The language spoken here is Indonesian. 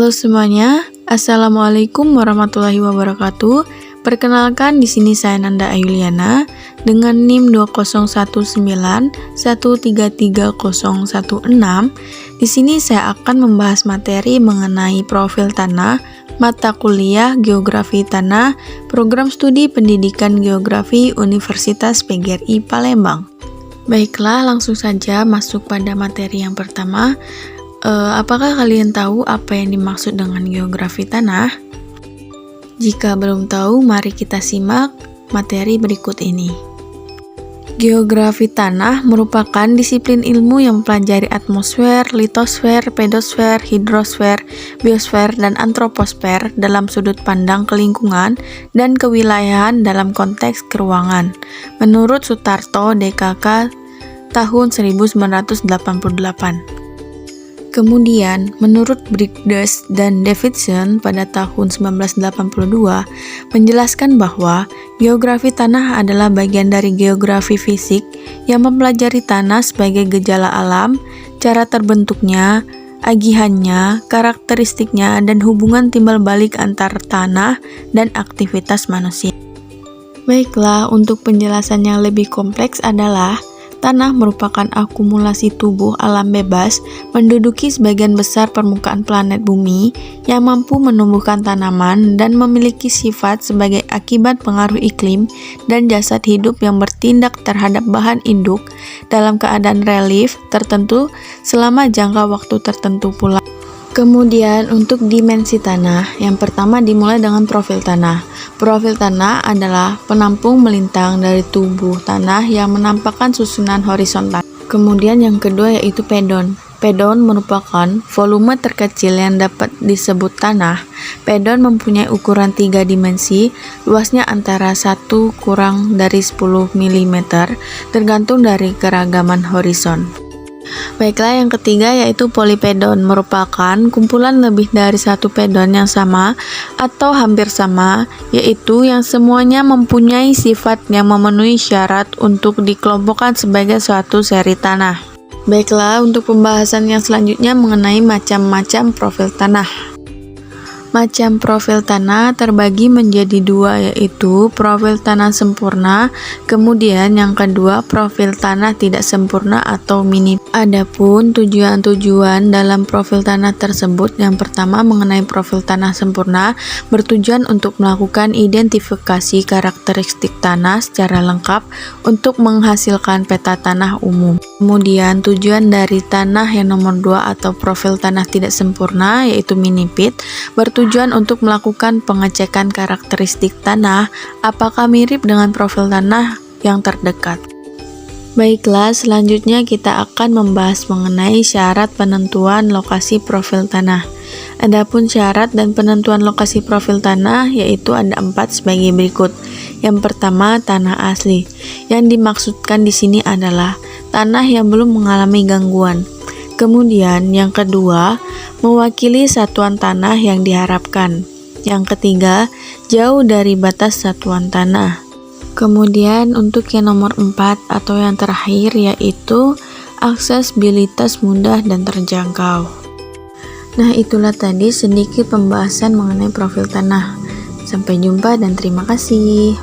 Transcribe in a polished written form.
Halo semuanya, Assalamualaikum warahmatullahi wabarakatuh. Perkenalkan, di sini saya Nanda Ayuliana dengan NIM 20191333016. Di sini saya akan membahas materi mengenai profil tanah, mata kuliah Geografi Tanah, Program Studi Pendidikan Geografi Universitas PGRI Palembang. Baiklah, langsung saja masuk pada materi yang pertama. Apakah kalian tahu apa yang dimaksud dengan geografi tanah? Jika belum tahu, mari kita simak materi berikut ini. Geografi tanah merupakan disiplin ilmu yang mempelajari atmosfer, litosfer, pedosfer, hidrosfer, biosfer, dan antroposfer dalam sudut pandang kelingkungan dan kewilayahan dalam konteks keruangan. Menurut Sutarto, DKK tahun 1988. Kemudian, menurut Brigdes dan Davidson pada tahun 1982, menjelaskan bahwa geografi tanah adalah bagian dari geografi fisik yang mempelajari tanah sebagai gejala alam, cara terbentuknya, agihannya, karakteristiknya, dan hubungan timbal balik antar tanah dan aktivitas manusia. Baiklah, untuk penjelasan yang lebih kompleks adalah tanah merupakan akumulasi tubuh alam bebas menduduki sebagian besar permukaan planet bumi yang mampu menumbuhkan tanaman dan memiliki sifat sebagai akibat pengaruh iklim dan jasad hidup yang bertindak terhadap bahan induk dalam keadaan relief tertentu selama jangka waktu tertentu pula. Kemudian untuk dimensi tanah, yang pertama dimulai dengan profil tanah. Profil tanah adalah penampung melintang dari tubuh tanah yang menampakkan susunan horizontal. Kemudian yang kedua yaitu pedon. Pedon merupakan volume terkecil yang dapat disebut tanah. Pedon mempunyai ukuran 3 dimensi, luasnya antara 1 kurang dari 10 mm, tergantung dari keragaman horizon. Baiklah, yang ketiga yaitu polipedon, merupakan kumpulan lebih dari satu pedon yang sama atau hampir sama, yaitu yang semuanya mempunyai sifat yang memenuhi syarat untuk dikelompokkan sebagai suatu seri tanah. Baiklah, untuk pembahasan yang selanjutnya mengenai macam-macam profil tanah. Macam profil tanah terbagi menjadi dua, yaitu profil tanah sempurna, kemudian yang kedua profil tanah tidak sempurna atau minim. Adapun tujuan-tujuan dalam profil tanah tersebut, yang pertama mengenai profil tanah sempurna bertujuan untuk melakukan identifikasi karakteristik tanah secara lengkap untuk menghasilkan peta tanah umum. Kemudian tujuan dari tanah yang nomor 2 atau profil tanah tidak sempurna yaitu minipit bertujuan untuk melakukan pengecekan karakteristik tanah apakah mirip dengan profil tanah yang terdekat. Baiklah, selanjutnya kita akan membahas mengenai syarat penentuan lokasi profil tanah. Adapun syarat dan penentuan lokasi profil tanah yaitu ada 4 sebagai berikut. Yang pertama, tanah asli. Yang dimaksudkan di sini adalah tanah yang belum mengalami gangguan. Kemudian yang kedua, mewakili satuan tanah yang diharapkan. Yang ketiga, jauh dari batas satuan tanah. Kemudian untuk yang nomor 4 atau yang terakhir yaitu aksesibilitas mudah dan terjangkau. Nah, itulah tadi sedikit pembahasan mengenai profil tanah. Sampai jumpa dan terima kasih.